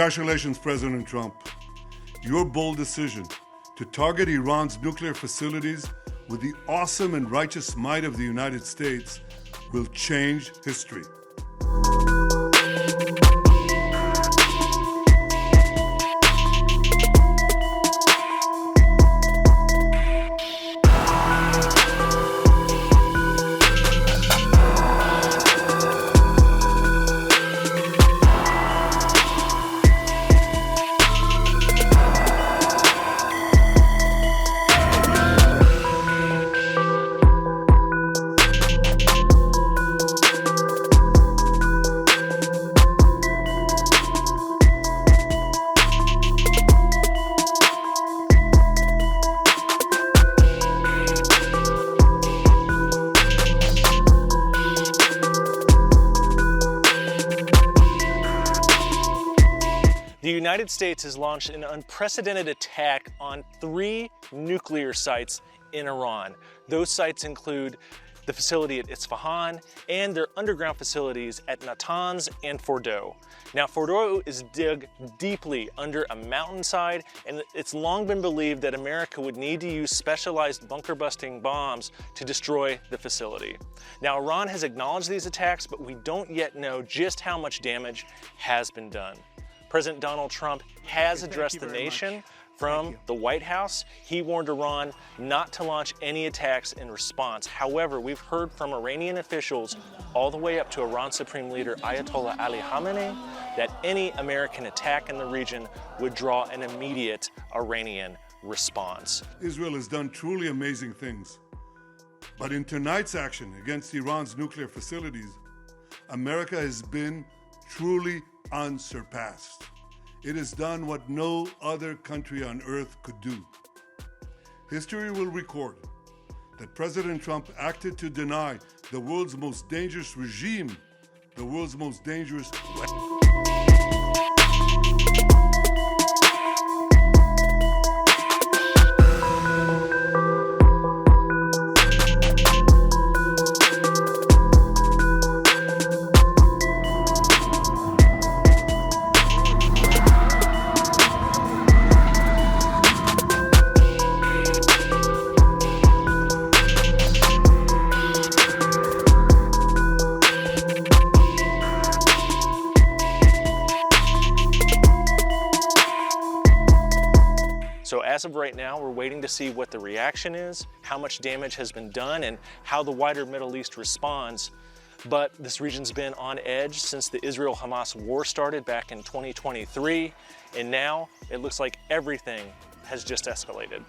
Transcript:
Congratulations, President Trump. Your bold decision to target Iran's nuclear facilities with the awesome and righteous might of the United States will change history. The United States has launched an unprecedented attack on 3 nuclear sites in Iran. Those sites include the facility at Isfahan and their underground facilities at Natanz and Fordo. Now, Fordo is dug deeply under a mountainside, and it's long been believed that America would need to use specialized bunker-busting bombs to destroy the facility. Now, Iran has acknowledged these attacks, but we don't yet know just how much damage has been done. President Donald Trump has addressed the nation from the White House. He warned Iran not to launch any attacks in response. However, we've heard from Iranian officials all the way up to Iran's Supreme Leader Ayatollah Ali Khamenei that any American attack in the region would draw an immediate Iranian response. Israel has done truly amazing things. But in tonight's action against Iran's nuclear facilities, America has been truly unsurpassed. It has done what no other country on earth could do. History will record that President Trump acted to deny the world's most dangerous regime, the world's most dangerous weapon. So as of right now, we're waiting to see what the reaction is, how much damage has been done, and how the wider Middle East responds. But this region's been on edge since the Israel-Hamas war started back in 2023, and now it looks like everything has just escalated.